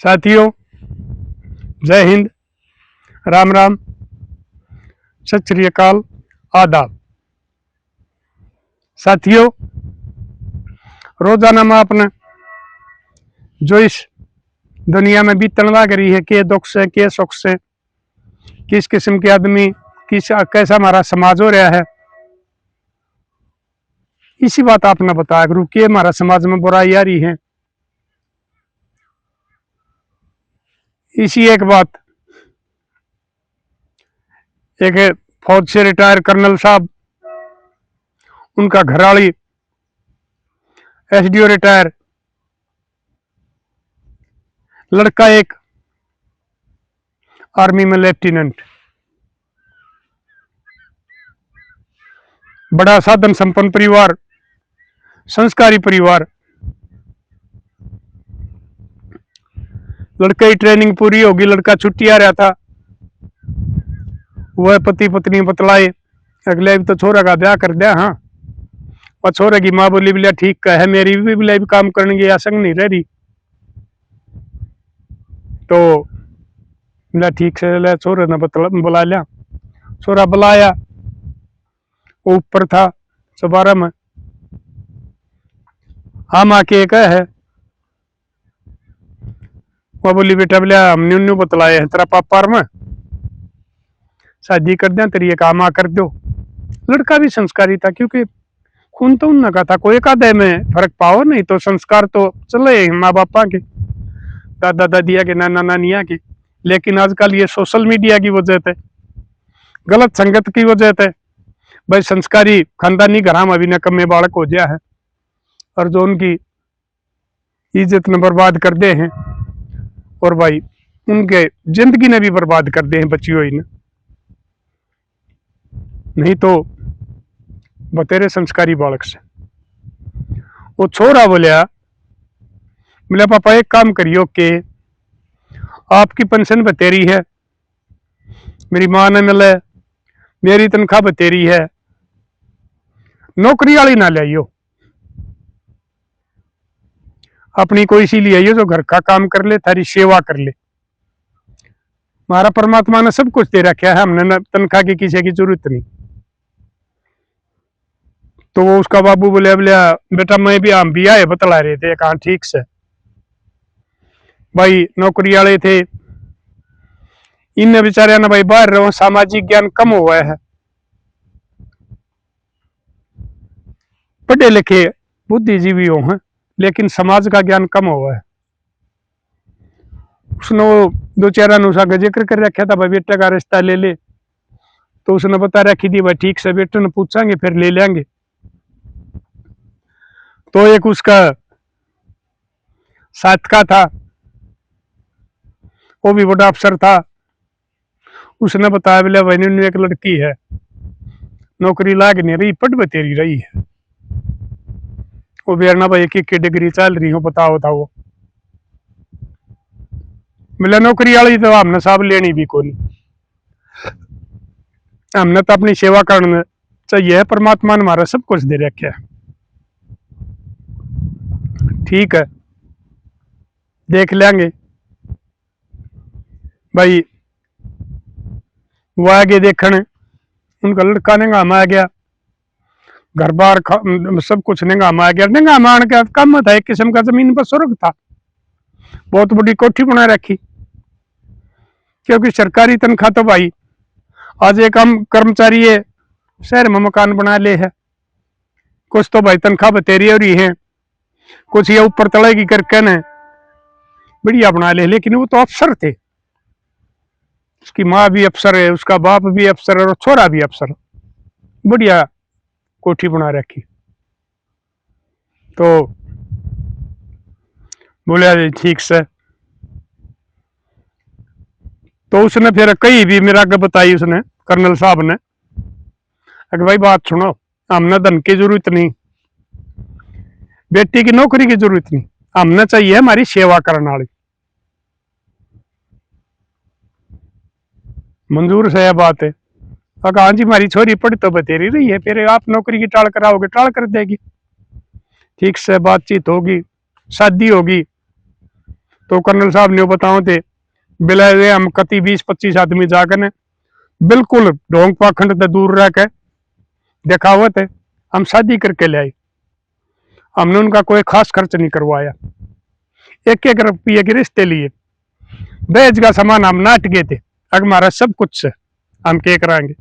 साथियों, जय हिंद, राम राम, सत श्री अकाल, आदाब। साथियों, रोजाना मैं अपने जो इस दुनिया में बीतने लग रही है, के दुख से के सुख से, किस किस्म के आदमी, किस कैसा हमारा समाज हो रहा है, इसी बात आपने बताया करूँ कि हमारा समाज में बुराई आ रही है। इसी एक बात, एक फौज से रिटायर कर्नल साहब, उनका घरवाली एसडीओ रिटायर, लड़का एक आर्मी में लेफ्टिनेंट, बड़ा साधन संपन्न परिवार, संस्कारी परिवार। लड़के की ट्रेनिंग पूरी होगी, लड़का छुट्टी आ रहा था, वह पति पत्नी बतलाए अगले भी तो छोरा का ब्याह कर दिया। हाँ, और छोरे की माँ बोली बोलिया ठीक है, मेरी भी बोले भी काम करने की आसंग नहीं रह रही, तो बोला ठीक से छोरे ने बुला लिया। छोरा बुलाया, वो ऊपर था सबारा में, हम आके कह है, वो बोली बेटा बोलिया हमने उन्नू बतलाए है तेरा पापा में शादी कर दिया, तेरी काम आ कर दो। लड़का भी संस्कारी था, क्योंकि खून तो उनका था, कोई एक आधे में फर्क पाओ, नहीं तो संस्कार तो चले माँ बापा के, दादा दादिया के, नाना नानिया के। लेकिन आजकल ये सोशल मीडिया की वजह से, गलत संगत की वजह से भाई संस्कारी खानदानी घर में अभी नकम्मे बालक हो गया है, और जो उनकी इज्जत ने बर्बाद कर दे हैं, और भाई उनके जिंदगी ने भी बर्बाद कर दे हैं बच्चियों ही ने। नहीं तो बतेरे संस्कारी बालक से। वो छोरा बोलिया पापा एक काम करियो के आपकी पेंशन बतेरी है, मेरी माँ ने मिले, मेरी तनख्वाह बतेरी है, नौकरी वाली ना ले आइयो, अपनी कोई सी ले आइयो जो घर का काम कर ले, थारी सेवा कर ले। हमारा परमात्मा ने सब कुछ दे रखा है, हमने तनख्वाह की किसी की जरूरत नहीं। तो वो उसका बाबू बोले बोलिया बेटा मैं भी हम भी आए बतला रहे थे, कहा ठीक से भाई नौकरी वाले थे, इन बेचारे ना भाई बाहर रहो, सामाजिक ज्ञान कम हुआ है, पढ़े लिखे बुद्धिजीवी हो हैं, लेकिन समाज का ज्ञान कम हुआ है। उसने वो दो चार अनुसा का जिक्र कर रखा था, भाई बेटे का रिश्ता ले ले, तो उसने बता रखी थी भाई ठीक से बेटे ने पूछेंगे फिर ले लेंगे। तो एक उसका साथ का था, वो भी बड़ा अफसर था, उसने बताया बोले भाई एक लड़की है, नौकरी लाग नहीं रही, पढ़ बतेरी रही है, वो बेरना भाई एक डिग्री चल रही हो, बताओ था वो मिला नौकरी वाली, तो हमने साहब लेनी भी कोनी, हमने तो अपनी सेवा करना चाहिए, परमात्मा ने हमारा सब कुछ दे रखा है। ठीक है, देख लेंगे भाई। वो आगे देखने, उनका लड़का निगाह आ गया, घर बार सब कुछ निगाह आ गया। निगाह आने का कम था, एक किस्म का जमीन पर स्वर्ग था, बहुत बड़ी कोठी बना रखी, क्योंकि सरकारी तनख्वाह तो भाई आज एक हम कर्मचारी है शहर में मकान बना ले है, कुछ तो भाई तनख्वाह बतेरी हो रही है, कुछ ये ऊपर तड़ेगी करके न बढ़िया बना ले। लेकिन वो तो अफसर थे, उसकी माँ भी अफसर है, उसका बाप भी अफसर है, और छोरा भी अफसर, बढ़िया कोठी बना रखी। तो बोले ठीक से, तो उसने फिर कई भी मेरा आगे बताई उसने, कर्नल साहब ने, अगर भाई बात सुनो, हमने धन की जरूरत नहीं, बेटी की नौकरी की जरूरत नहीं, हमने चाहिए हमारी सेवा करने वाली। मंजूर से यह बात है, अगर हाँ जी हमारी छोरी पढ़ तो बतेरी रही है, फिर आप नौकरी की टाल कराओगे, टाल कर देगी। ठीक से बातचीत होगी, शादी होगी, तो कर्नल साहब ने बताओ थे बिला हम कति 20-25 आदमी जाकर ने बिल्कुल ढोंग पाखंड से दूर रह के दिखावत है हम शादी करके ले आए। हमने उनका कोई खास खर्च नहीं करवाया, एक एक रुपये के रिश्ते लिए, दहेज का सामान हम नाट गए थे, अगर हमारा सब कुछ से हम क्या कराएंगे।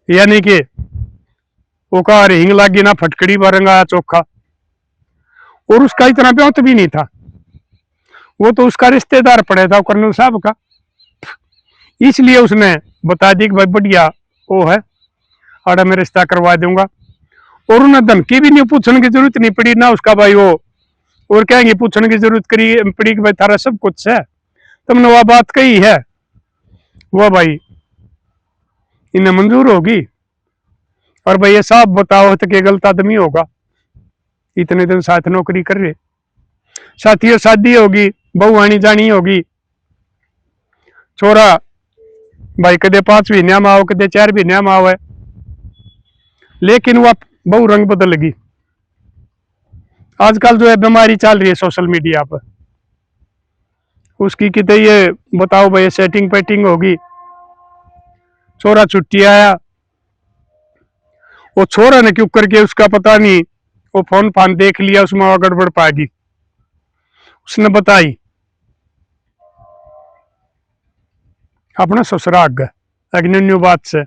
यानी कि वो कहा हिंग लागी ना फटकड़ी बारंगा चोखा, और उसका इतना ब्योत भी नहीं था, वो तो उसका रिश्तेदार पड़े था कर्नल साहब का, इसलिए उसने बता दी कि भाई बढ़िया वो है और मैं रिश्ता करवा दूंगा। और उन्हें धमकी भी नहीं, पूछने की जरूरत नहीं पड़ी ना उसका भाई वो, और कहेंगे पूछने की जरूरत पड़ी कि भाई थारा सब कुछ है, तुमने वह बात कही है वो भाई इन्हें मंजूर होगी। और भाई ये साहब बताओ तो कि गलत आदमी होगा, इतने दिन साथ नौकरी कर रहे, साथियों शादी होगी, बहू आनी जानी होगी, छोरा भाई कदे 5 महीने में आओ कदे 4 महीने में आओ, लेकिन वह बहु रंग बदल गई। आजकल जो है बीमारी चल रही है सोशल मीडिया पर, उसकी कितने ये बताओ भाई सेटिंग पेटिंग होगी, छोरा छुट्टी आया, वो छोरा ने क्यों करके उसका पता नहीं, वो फोन फान देख लिया, उसमें गड़बड़ पाएगी, उसने बताई अपना ससुरा आग अग्नि बात से।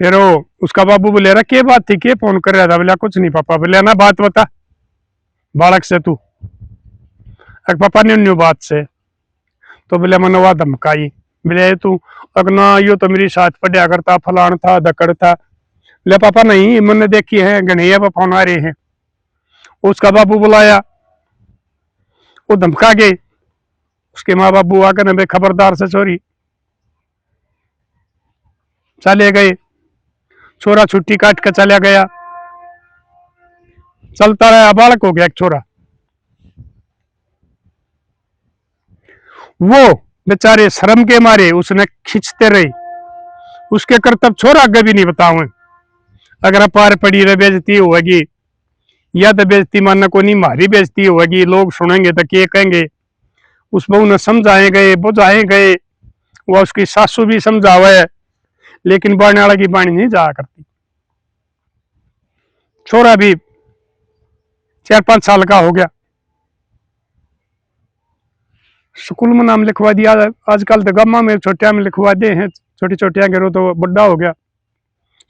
फिर वो उसका बाबू बोले रहा क्या बात थी, क्या फोन कर रहा था, बोला कुछ नहीं पापा, बोले ना बात बता बालक से तू, अगर पापा ने न्यू बात से, तो बोले मनवा धमकाई, बोले तू अगना यो तो मेरी साथ पढ़िया करता, फलान था धकड़ था, बोले पापा नहीं मैंने देखी है गणैया पर फोन आ रहे हैं। उसका बाबू बुलाया, वो धमका गए, उसके माँ बाबू आकर भाई खबरदार से छोरी, चले गए, छोरा छुट्टी काट कर चला गया, चलता रहा, बालक हो गया एक छोरा। वो बेचारे शर्म के मारे उसने खींचते रहे, उसके करतब छोरा आगे भी नहीं बताओ, अगर पार पड़ी रे बेजती होगी, या तो बेजती मानना को नहीं मारी बेजती होगी, लोग सुनेंगे तो क्या कहेंगे। उस बहू ने समझाए गए बुझाए गए, वह उसकी सासू भी समझावे, लेकिन बाढ़ने वाला की बाणी नहीं जाया करती। छोरा भी 4-5 साल का हो गया, स्कूल में नाम लिखवा दिया, आजकल तो गम्मा में छोटिया में लिखवा दे हैं, छोटी छोटिया के रो तो बड़ा हो गया,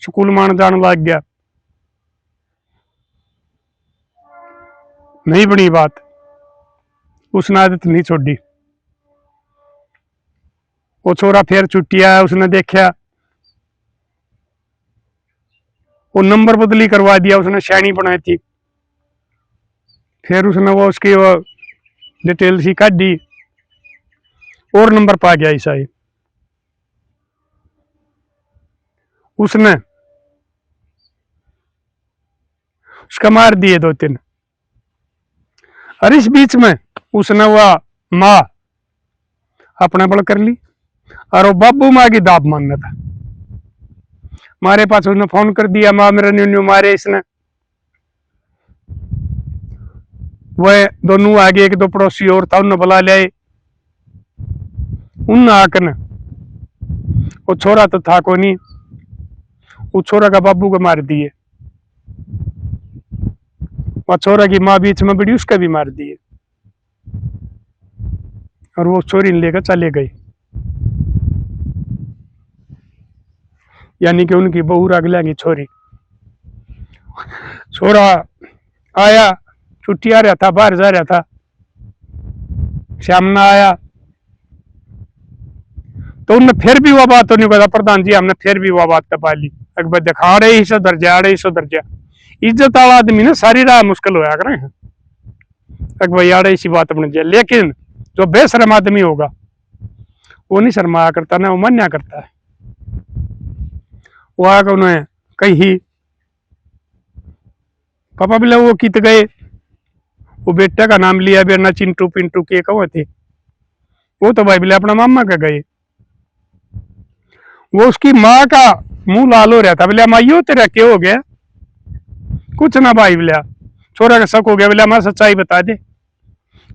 स्कूल में आने जाने लग गया, नहीं बनी बात, उसने आदत नहीं छोड़ी। वो छोरा फिर छुट्टी आया, उसने देखा, वो नंबर बदली करवा दिया, उसने शैनी बनाई थी, फिर उसने वो उसकी वो डिटेल सी काट दी, और नंबर पा गया ऐसा ही, उसने उसका मार दिए 2-3। और इस बीच में उसने वह माँ अपना बल कर ली, और वो बाबू माँ की दाब मानना था, मारे पास उसने फोन कर दिया, माँ मेरा न्यू मारे इसने। वह दोनों आगे, 1-2 पड़ोसी और था, उन्हें बुला लिया, उन आकर वो छोरा तो था को नहीं, वो छोरा का बाबू को मार दिए, वह छोरा की माँ बीच में बड़ी, उसका भी मार दिए, और वो छोरी लेकर चले गए। यानी कि उनकी बहू अगला की छोरी, छोरा आया छुट्टी आ रहा था, बाहर जा रहा था, सामने आया तो उनने फिर भी वह बात तो नहीं कहा, प्रधान जी हमने फिर भी वह बात तपा ली, अकबर दिखा रहे ही सो दर्जा, आड़े सो दर्जा, इज्जत वाला आदमी ना सारी राह मुश्किल होया करे, अकबर आड़े इसी बात बन जाए। लेकिन जो बेशरम आदमी होगा वो नहीं शर्माया करता ना, वो मन्या करता है। वो आकर उन्हें कही, पापा बोले वो कित गए, वो बेटा का नाम लिया, बेरना चिंटू पिंटू के कहो थे, वो तो भाई बोले अपना मामा का गए। वो उसकी माँ का मुंह लाल हो रहा था, बोले माइयो तेरा क्या हो गया, कुछ ना भाई बोला, छोरा का शक हो गया, बोले माँ सच्चाई बता दे,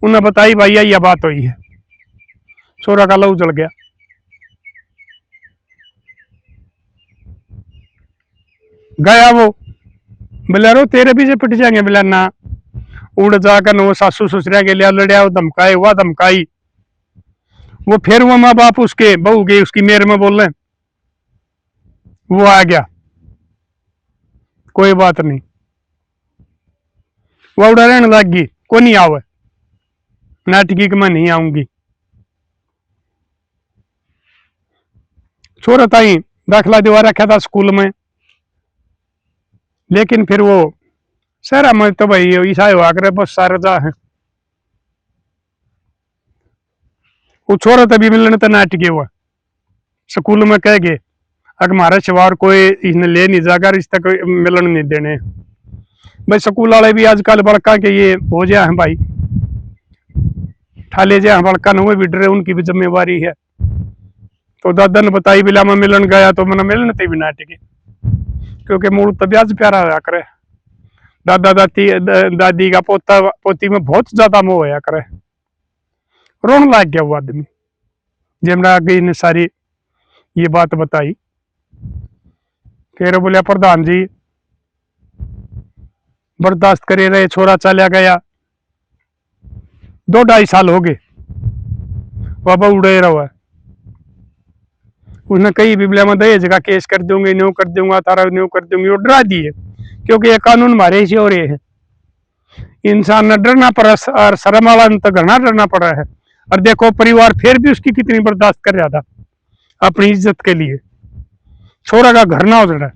उन्हें बताई भाई यह बात हुई है। छोरा का लहू जल गया। गया वो, बोले रो तेरे पीछे पिट जाएंगे। बोला ना। उड़ जाकर वो सासू ससुरिया के लिए लड़िया, वो धमकाए, वह धमकाई। वो फिर वो माँ बाप उसके बहू के उसकी मेर में बोल रहे, वो आ गया, कोई बात नहीं। वो उड़ा रहने लग गई, को नहीं आवे नाटकी कि मैं नहीं आऊंगी। छोरा ताई दाखला दिवा रखा था स्कूल में, लेकिन फिर वो शहरा में तो भाई ईसाई हुआ करे बस सारे जा है। वो छोरा तभी मिलने तो नाटकी हुआ स्कूल में कह गए, अगर हमारा शिवार कोई इसने ले नहीं जाकर इस तक मिलन नहीं देने। भाई स्कूल वाले भी आजकल बड़का के ये हो जाए हैं भाई, ठाले जाए बड़का न हुए भी डरे, उनकी भी जिम्मेवारी है। तो दादा ने बताई, बिला में मिलन गया तो मैंने मिलन थे भी नाटकी, क्योंकि मूल तबियत प्यारा होया करे। दादा दादी का पोता पोती में बहुत ज्यादा मोह होया करे। रोन लग गया वो आदमी जमना आगे ने सारी ये बात बताई। फिर बोलिया प्रधान जी बर्दाश्त करे रहे, छोरा चला गया, 2-2.5 साल हो गए, बाबा उड़े रहा है। उसने कई बिबलिया में दहेज का केस कर दूंगी, न्यू कर दूंगा, तारा न्यू कर दूंगी, वो डरा दिए, क्योंकि ये कानून हमारे ही हो रहे हैं। इंसान ने डरना पड़ा और शर्म वाला तो घना डरना पड़ा है। और देखो परिवार फिर भी उसकी कितनी बर्दाश्त कर रहा था अपनी इज्जत के लिए। छोरा का घर ना उजड़ा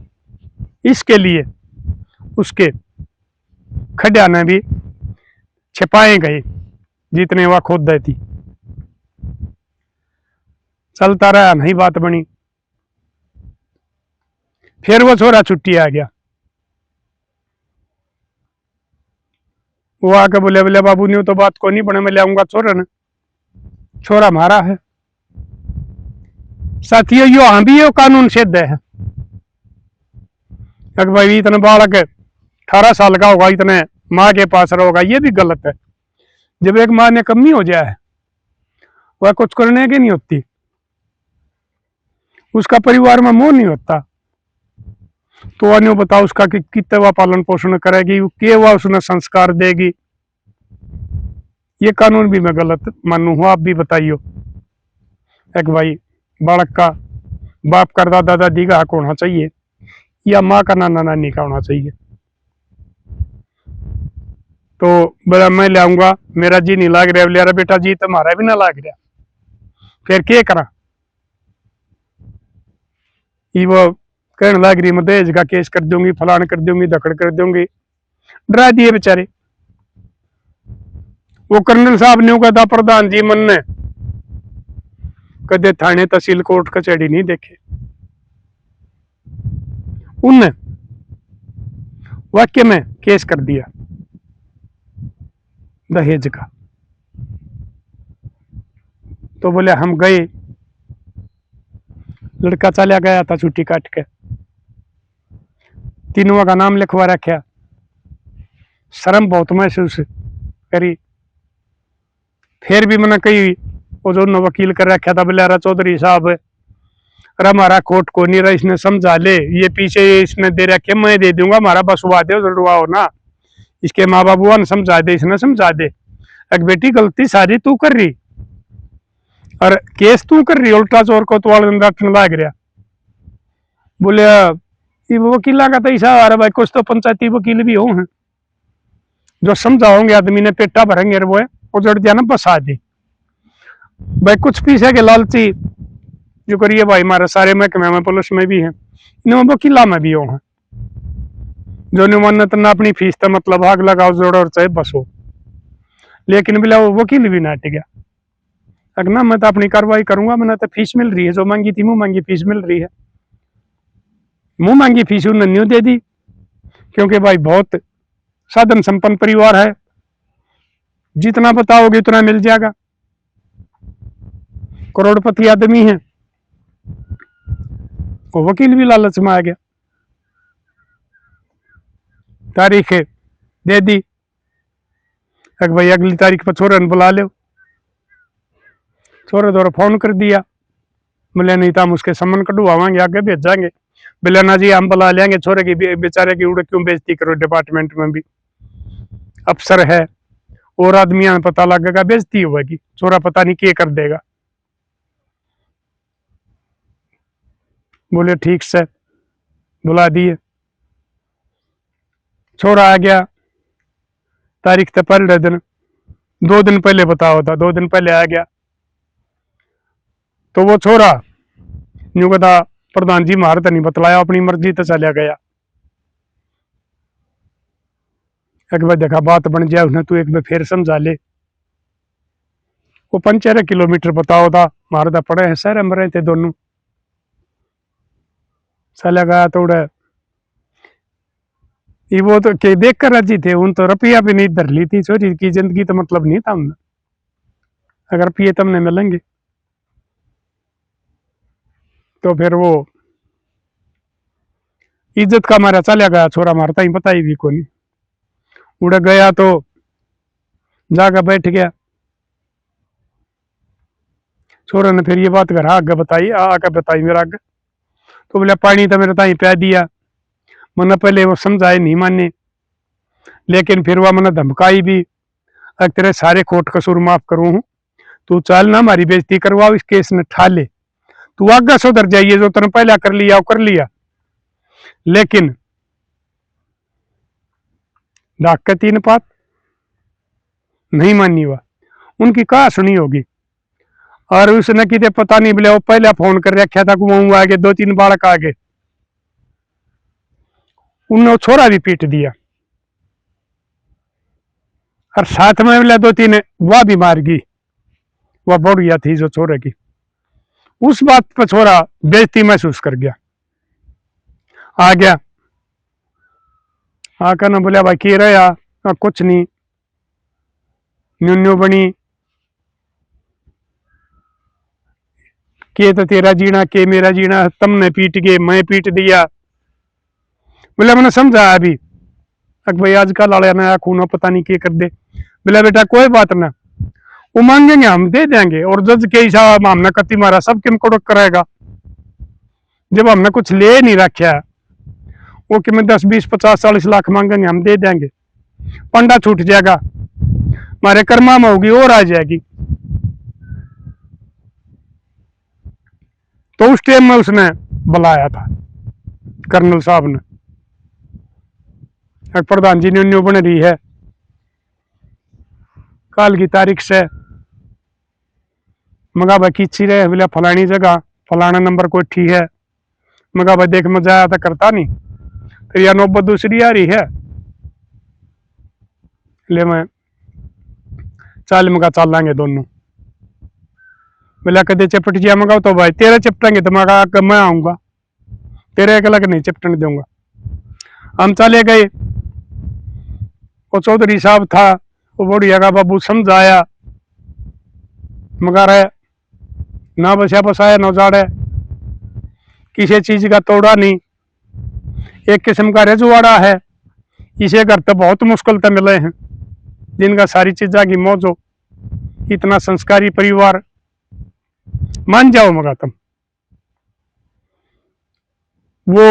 इसके लिए उसके खड्डा ने भी छिपाए गए जितने वह खुद थी। चलता रहा, नहीं बात बनी। फिर वो छोरा छुट्टी आ गया, वो आके बोले बोले बाबू न्यू तो बात को नहीं बने, मैं ले आऊंगा छोरा ने, छोरा हमारा है। साथियों यो हाँ भी यो कानून सिद्ध है। अगर भाई इतने बालक 18 साल का होगा, इतने माँ के पास रहोगा, ये भी गलत है। जब एक माँ ने कमी हो जाए वह कुछ करने की नहीं होती, उसका परिवार में मोह नहीं होता, तो अन्य बताओ उसका कि कितने वह पालन पोषण करेगी, के वह उसने संस्कार देगी। ये कानून भी मैं गलत मानू हूं, आप भी बताइयो। एक भाई बालक का बाप का दादा दादी का हक होना चाहिए या माँ का नाना नानी का होना चाहिए। तो बोला मैं ले आऊंगा, मेरा जी नहीं लाग रहा, बोले बेटा जी तुम्हारा भी ना लाग रहा, फिर क्या करा। वो कहने लग रही मैं दहेज का केस कर दूंगी, फलान कर दूंगी, धकड़ कर दूंगी, डरा दिए बेचारे। वो कर्नल साहब ने कहता प्रधान जी मन ने कदे थाने तहसील कोर्ट कचहरी नहीं देखे, उनने वाक्य में केस कर दिया दहेज का। तो बोले हम गए, लड़का चला गया था छुट्टी काट के, तीनों का नाम लिखवा रखा, शर्म बहुत महसूस करी। फिर भी मैंने कही वो जो वकील कर रखा था, बोले चौधरी साहब अरे हमारा कोर्ट को नहीं रहा, इसने समझा ले, ये पीछे इसने दे रखे, मैं दे दूंगा, हमारा बसवा दे जुड़वाओ ना, इसके माँ बाबू ने समझा दे, इसने समझा दे। एक बेटी गलती सारी तू कर रही और केस तू कर रही, उल्टा चोर को तो लाग रहा। बोले वकीला का तो ऐसा आ रहा भाई, कुछ तो पंचायती वकील भी हो हैं जो समझाओगे आदमी ने पेटा भरेंगे वो उजड़ दिया ना बसा दे। भाई कुछ पीछे के लालची जो करिए भाई, हमारे सारे महकमे में पुलिस में भी है, वकीला में भी हो हैं जो निमन्नत ना अपनी फीस तो मतलब आग लगाओ जोड़ो और चाहे बसो, लेकिन बिला वो वकील भी ना टिका। अगर ना मैं तो अपनी कार्रवाई करूंगा, मैंने तो फीस मिल रही है, जो मांगी थी मुंह मांगी फीस मिल रही है, मुंह मांगी फीस उन्होंने न्यू दे दी, क्योंकि भाई बहुत साधन संपन्न परिवार है, जितना बताओगे उतना मिल जाएगा, करोड़पति आदमी है। वो वकील भी लालच में आ गया, तारीख दे दी, कहा भाई अगली तारीख पर छोरे ने बुला लो। छोरे दौरे फोन कर दिया, बोले नहीं तो हम उसके सम्मन कटवाएंगे, आगे भेजाएंगे। बोले ना जी हम बुला लेंगे, छोरे की बेचारे की उड़े क्यों बेइज्जती करो, डिपार्टमेंट में भी अफसर है और आदमियों में पता लगेगा बेइज्जती होगी, छोरा पता नहीं क्या कर देगा। बोले ठीक से, बुला दिए। छोरा आ गया तारीख तो पहले दिन, 2 दिन पहले बताओ था, 2 दिन पहले आ गया। तो वो छोरा यूं कहता प्रधान जी मार तो नहीं बतलाया, अपनी मर्जी तो चला गया। एक बार देखा बात बन जाए उसने, तू एक बार फिर समझा ले। वो 15 किलोमीटर बताओ था मारदा पड़े हैं, शहर में रहते दोनों। चला गया तो उड़े वो तो के देख कर राजी थे, उन तो रुपया भी नहीं धर ली थी, छोरी की जिंदगी तो मतलब नहीं था उन्हें, अगर रुपये तुमने मिलेंगे। तो फिर वो इज्जत का मारा चला गया छोरा, मारता ही पता ही भी को नहीं। उड़ गया तो जाकर बैठ गया। छोरा ने फिर ये बात घर आगे बताई, आके बताई मेरा आगे। तो बोले पानी तो मेरे ताई पै दिया, मैंने पहले वो समझाए नहीं माने, लेकिन फिर वह मैंने धमकाई भी, अगर तेरे सारे कोर्ट कसूर माफ करूँ हूँ, तू चल ना हमारी बेइज्जती करवाओ, इस केस ने ठा ले, तू आगे सुधर जाइए, जो तुमने पहला कर लिया वो कर लिया। लेकिन डाक के 3 बात नहीं मानी, वह उनकी कहा सुनी होगी। और उसने कि पता नहीं बोले वो पहले फोन कर रखा था, वो आगे 2-3 बालक आगे, उन्होंने छोरा भी पीट दिया, और साथ में बोले 2-3 वह भी मार गई, वह बढ़िया थी जो छोरे की। उस बात पर छोरा बेइज्जती महसूस कर गया, आ गया। आकर ना बोलिया भाई की रहा, कुछ नहीं, न्यू न्यू बनी के तो तेरा जीना के मेरा जीना, तुमने पीट के मैं पीट दिया। बोले मैंने समझा अभी, अक भाई आजकल आया नया खून पता नहीं क्या कर दे। बोले बेटा कोई बात ना, वो मांगेंगे हम दे देंगे, और जज के हिसाब हमने कति मारा सब किम कड़क करेगा, जब हमने कुछ ले नहीं रखा है। वो कि मैं 10-20-50-40 लाख मांगेंगे हम दे देंगे, पंडा छूट जाएगा, हमारे कर्मा में होगी और आ जाएगी। तो उस टाइम में उसने बुलाया था कर्नल साहब ने, प्रधान जी न्यू बन रही है कल की तारीख से, मगा भाई खींची रहे, बोले फलानी जगह फलाना नंबर कोई ठीक है। मगा भाई देख मजा आया था करता नहीं, फिर यह नौबत दूसरी आ रही है, ले मैं चल मगा चल लेंगे दोनों। बोला कदे चिपट जिया मगा, तो भाई तेरे चिपटेंगे तो मगा मैं आऊंगा, तेरे एक अलग नहीं चिपटने दूंगा। हम चले गए, वो चौधरी साहब था, वो बढ़िया का बाबू समझाया, मगर ना बसा बसाया ना उजाड़े, किसी चीज का तोड़ा नहीं, एक किस्म का रजवाड़ा है। इसे घर तो बहुत मुश्किल तो मिले हैं जिनका सारी चीजा की मौज हो, इतना संस्कारी परिवार मान जाओ मगा तुम। वो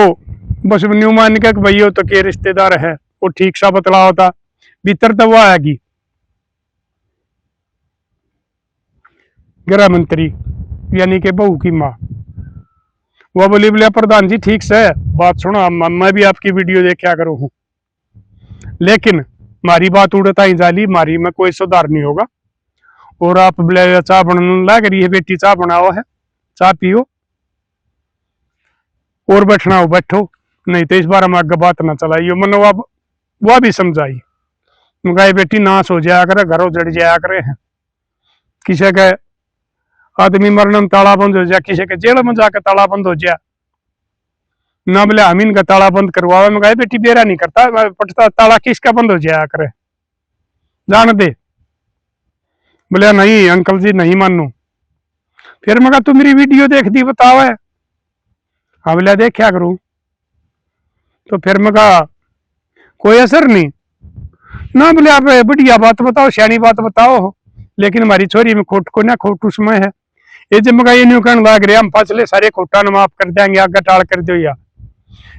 बस न्यू मान के भाई हो तो के रिश्तेदार है, वो ठीक सा बतला होता, भीतर तो वो आएगी गृह मंत्री यानी कि बहू की माँ। वह बोली बोले प्रधान जी ठीक से बात सुनो, मैं भी आपकी वीडियो देखा करूँ हूँ, लेकिन मारी बात उड़ता ही जाली, मारी में कोई सुधार नहीं होगा। और आप बोले चाय बनाने लग रही है बेटी, चाय बनाओ है, चाय पियो और बैठना हो बैठो, नहीं तो इस बार हम आगे बात ना चलाइयो। मैंने वह भी समझाई, मगाई बेटी नाश हो जाया करे, घर उजड़ जाया करे हैं, किसी के आदमी मरने में ताला बंद हो जाए, किसी के जेल में जाकर ताला बंद हो जाए, ना बोले हम इनका ताला बंद करवावे। मैं कहा बेटी बेरा नहीं करता, पटता ताला किसका बंद हो जाया करे, जान दे। बोले नहीं अंकल जी नहीं मानू। फिर मैं कहा तू मेरी वीडियो देख दी बताओ है, हाँ बोले देखा करूं। तो फिर मैं कहा कोई असर नहीं, ना बोले आप बढ़िया बात बताओ, सियानी बात बताओ, लेकिन हमारी छोरी में खोट को ना खोट उसमें है। ये जब मगा ये न्यू कहने लग रहे हम फसले सारे खोटा न माफ कर देंगे, आगे टाल कर दो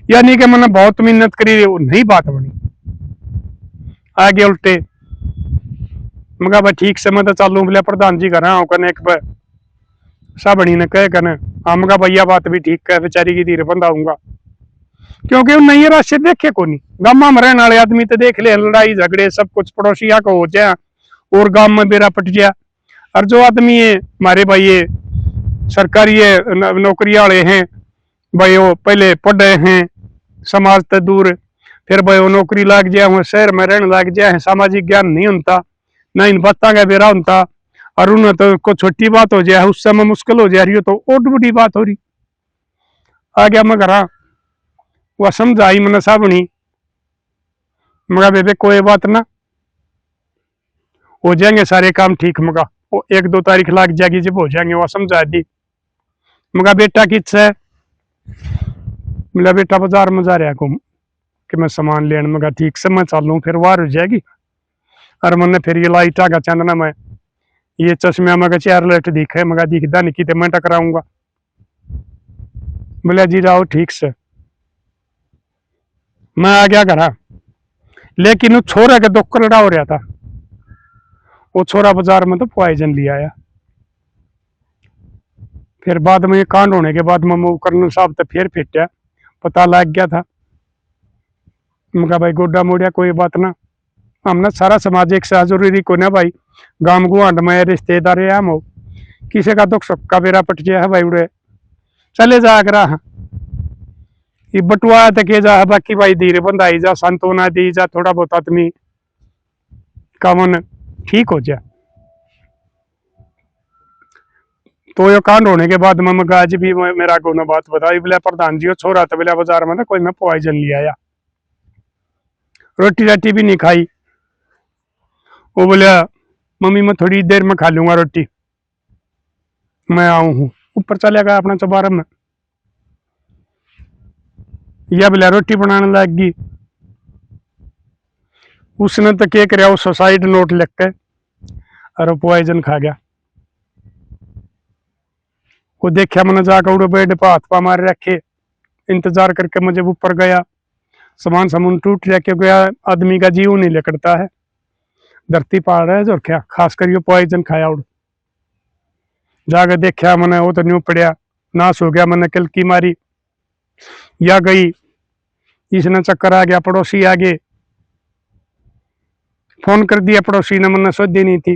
यानी कि मैंने बहुत मेहनत करी, वो नहीं बात बनी। आगे उल्टे मगा भाई ठीक से मैं तो चालू बोले प्रधान जी घर आओ कने एक बार साबणी ने कह कने हम का भैया बात भी ठीक है, बेचारी की धीरे बंधाऊंगा, क्योंकि उन नई राशि देखे को नहीं। गांव में रहने वाले आदमी तो देख ले लड़ाई झगड़े सब कुछ पड़ोसिया को हो जाए और गांव में बेरा पट जाए। और जो आदमी है हमारे भाई ये सरकारी नौकरी वाले हैं भाई, वो पहले पढ़े हैं समाज से दूर, फिर भाई वो नौकरी लग जाए वो शहर में रहने लग जाए, सामाजिक ज्ञान नहीं होता, ना इन बातों का बेरा होता, और उन्हें तो को छोटी बात हो जाए उस समय मुश्किल हो जा रही हो तो और बड़ी बात हो रही। आ गया मैं घर, वह समझाई मैंने साबणी, मगा बेबे कोई बात ना, हो जाएंगे सारे काम ठीक। मगा वो 1-2 तारीख लग जाएगी जब हो जाएंगे, वह समझा दी। मगा बेटा की इच्छा है, मिला बेटा बाजार में जा रहा घूम कि मैं सामान लेने। मगा ठीक से मैं चालू फिर वार हो जाएगी। और मैंने फिर ये लाइटा का चांदना मैं ये चश्मे मगा 4 लाइट दिखे, मगा दिखदा नहीं कि मैं टकराऊंगा। बोला जी जाओ ठीक से। मैं आ गया घर, लेकिन उस छोरा का दुख लड़ा हो रहा था। वो छोरा बाजार में तो पॉइजन लिया आया। फिर बाद में कांड होने के बाद मैं कर्नल साहब तो फिर फिटा, पता लग गया था। मैं भाई गोडा मोड़िया कोई बात ना, हमने सारा समाज एक साथ जरूरी को ना भाई, गांव गुआंड में रिश्तेदार है हम हो, किसी का दुख सुख का बेरा पट गया है भाई उड़े चले जा कर ये बटुआ तक जा है, बाकी भाई धीरे बंधाई जा, सांत्वना दी जा, थोड़ा बहुत आदमी का मन ठीक हो जाए। तो ये कांड होने के बाद मैं आज भी मेरा को ना बात बताई, बोले प्रधान जी छोरा तो बोले बाजार में ना कोई मैं पॉइजन लिया आया, रोटी राटी भी नहीं खाई। वो बोले मम्मी मैं थोड़ी देर में खा लूंगा रोटी, मैं आऊं हूं। ऊपर चले गया अपना चबारा में, या बोले रोटी बनाने लग गई। उसने तो क्या कराया, वो सुसाइड नोट लिख के और पॉइजन खा गया। वो देखा मैंने जाकर उड़े बेड पर हाथ पा मार रखे, इंतजार करके मैं जब ऊपर गया सामान सामान टूट रखे गया, आदमी का जीव नहीं लेकड़ता है, धरती पाड़ रहा है जो क्या, खास कर पॉइजन खाया। उड़ जाकर देखा मैंने वो तो न्यू पड़िया नाश हो गया। मैंने किलकी मारी या गई, इसने चक्कर आ गया, पड़ोसी आगे फोन कर दिया, पड़ोसी ने मैंने सोची नहीं थी।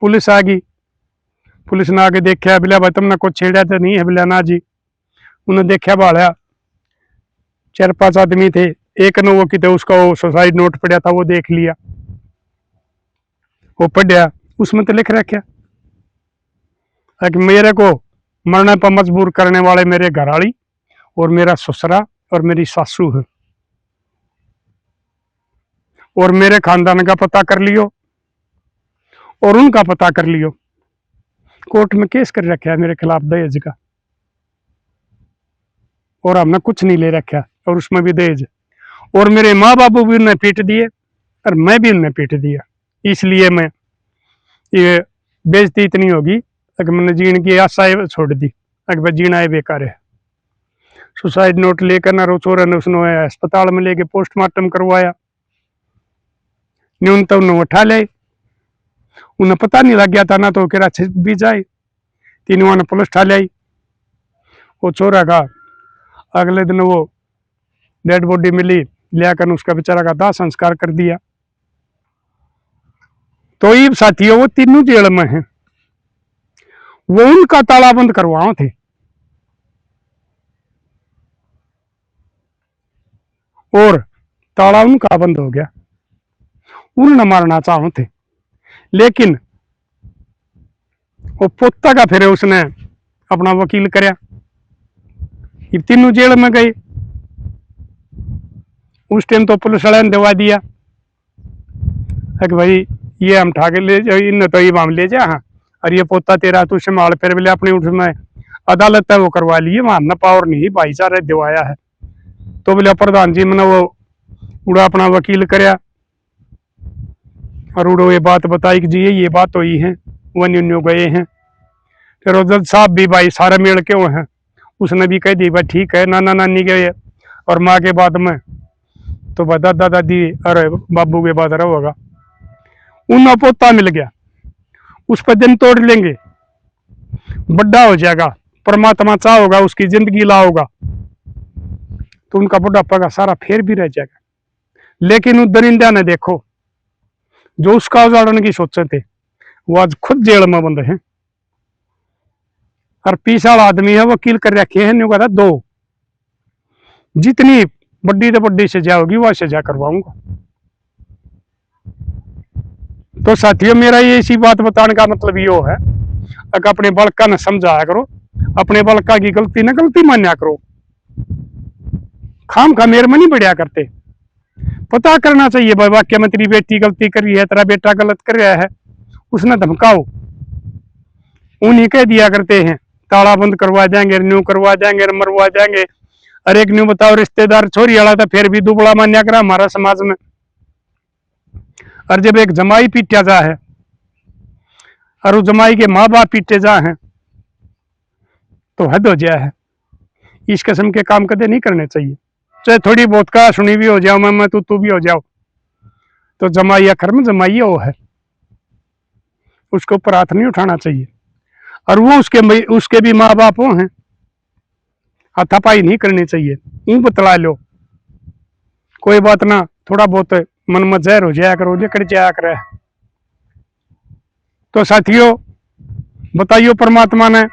पुलिस आ गई, पुलिस ने आगे देखा, बिला भाई तुमने कुछ छेड़ा तो नहीं है? बिला ना जी। उन्हें देखा भाड़ा 4-5 आदमी थे, एक ने वो किते उसका वो सुसाइड नोट पड़ा था वो देख लिया, वो पढ़िया, उसमें तो लिख रखा कि मेरे को मरने पर मजबूर करने वाले मेरे घरवाली और मेरा ससुरा और मेरी सासू है, और मेरे खानदान का पता कर लियो और उनका पता कर लियो। कोर्ट में केस कर रखा है मेरे खिलाफ दहेज का, और हमने कुछ नहीं ले रखा और उसमें भी दहेज, और मेरे माँ बापू भी उन्हें पीट दिए और मैं भी उन्हें पीट दिया। इसलिए मैं ये बेइज्जती इतनी होगी कि मैंने जीने की आशा छोड़ दी, अगर जीना है बेकार है। सुसाइड नोट लेकर ना रोचोरा ने उसने अस्पताल में लेके पोस्टमार्टम करवाया, न्यूनतम उन्हें उठा ले, उन्हें पता नहीं लग गया था ना, तो कह भी जाए 3 पुलिस ठा लाई। वो छोरा का अगले दिन वो डेड बॉडी मिली, लियाकर उसका बेचारा का दाह संस्कार कर दिया। तो ये साथियों वो तीनों जेल में हैं, वो उनका तालाबंद करवाओ थे, और ताला उनका बंद हो गया, उन्होंने मारना चाहो थे, लेकिन वो पोता का फिर उसने अपना वकील करया, ये तीनों जेल में गए। उस टाइम तो पुलिस वाले ने दवा दिया कि भाई ये हम ठाके ले जाओ, इन तो ये हम ले जा, हाँ, और ये पोता तेरा तू संभाल, फिर बोले अपनी उसमें अदालत है वो करवा लिए, वहां हमने पावर नहीं भाईचारा दिवाया है। तो बोले प्रधान जी मैंने वो पूरा अपना वकील करया, और उड़ो ये बात बताई कि जी ये बात हुई है, वन यूं गए हैं। फिर वो जज साहब भी भाई सारे मिल के वो हैं, उसने भी कह दी भाई ठीक है, नाना नानी के और माँ के बाद में तो भाई दादा दादी अरे बाबू के बाद रहा होगा। उन पोता मिल गया, उस पर दिन तोड़ लेंगे, बड़ा हो जाएगा, परमात्मा चाहोगा उसकी जिंदगी लाओगा तो उनका बुढ़ापा का सारा फेर भी रह जाएगा। लेकिन उस दरिंदा ने देखो, जो उसका उजाड़ने की सोचे थे वो आज खुद जेल में बंद है। और 20 वाला आदमी है, वकील कर रखे हैं, न्यू कहता 2 जितनी बड़ी तो बड़ी सजा होगी वह सजा करवाऊंगा। तो साथियों मेरा ये इसी बात बताने का मतलब यो है, अगर अपने बलका ने समझाया करो, अपने बलका की गलती न गलती मान्या करो, खाम खा मेरे में नहीं बढ़िया करते। पता करना चाहिए भाई वाक्य में तेरी बेटी गलती कर रही है, तेरा बेटा गलत कर रहा है, उसने धमकाओ। उन्हीं कह दिया करते हैं ताला बंद करवा देंगे, न्यू करवा देंगे, मरवा देंगे। अरे एक न्यू बताओ, रिश्तेदार छोरी वाला था फिर भी दुबला मान्या करा हमारा समाज में। और जब एक जमाई पीटा जा है और उस जमाई के माँ बाप पीटे जा हैं तो हद हो जाए है। इस किस्म के काम कदे नहीं करने चाहिए, चाहे थोड़ी बहुत का सुनी भी हो जाओ, मैं तू भी हो जाओ, तो जमाई आखिर में जमाई वो है, उसके ऊपर हाथ नहीं उठाना चाहिए। और वो उसके भी माँ बाप वो हैं, हाथापाई नहीं करनी चाहिए। यूं बतला लो कोई बात ना, थोड़ा बहुत मन में जहर हो जाया करो, निकल जाया करे। तो साथियों बताइयो परमात्मा ने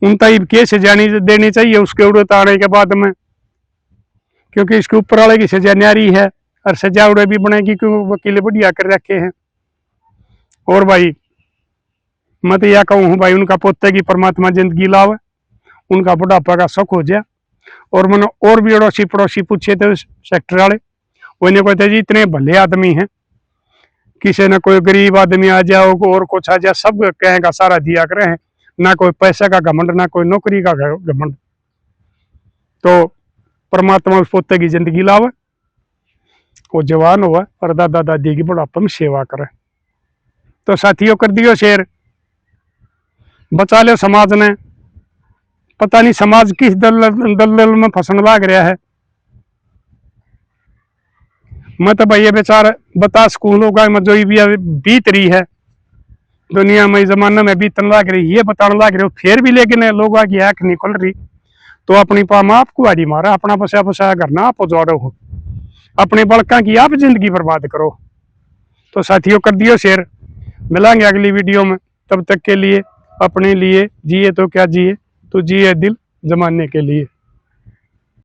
उन तक के सजा देनी चाहिए उसके उड़े आने के बाद में, क्योंकि इसके ऊपर वाले की सजा न्यारी है और सजा उड़े भी बनेगी क्योंकि वकील बढ़िया कर रखे हैं। और भाई मैं तो यह कहूँ भाई उनका पोते की परमात्मा जिंदगी लावे, उनका बुढ़ापा का सुख हो जाए। और मैंने और भी अड़ोसी पड़ोसी पूछे थे सेक्टर वाले, उन्हें कहते जी इतने भले आदमी हैं, किसी न कोई गरीब आदमी आ जाओ और कुछ आ जाए सब कहेगा सारा दिया करे हैं, ना कोई पैसे का घमंड ना कोई नौकरी का घमंड। तो परमात्मा उस पोते की जिंदगी लावे, वो जवान हुआ और दादा दादी की बुढ़ापा में सेवा करे। तो साथियों कर दियो शेयर, बचा लो समाज ने, पता नहीं समाज किस दलदल में फंसन लाग रहा है। मैं तो भाई ये बेचार बता स्कूलों का जो भी बीत रही है दुनिया में, जमाने में बीतन लाग रही ये बताने लाग रहे हो फिर भी, लेकिन लोगों की आंख नहीं खुल रही। तो अपनी पामा आप कुआरी मारा, अपना बसा बसाया घर ना आप जोड़ो हो, अपने बड़का की आप जिंदगी बर्बाद करो। तो साथियों कर दियो शेयर, मिलेंगे अगली वीडियो में, तब तक के लिए अपने लिए जिए तो क्या जिए, तो जिए दिल जमाने के लिए।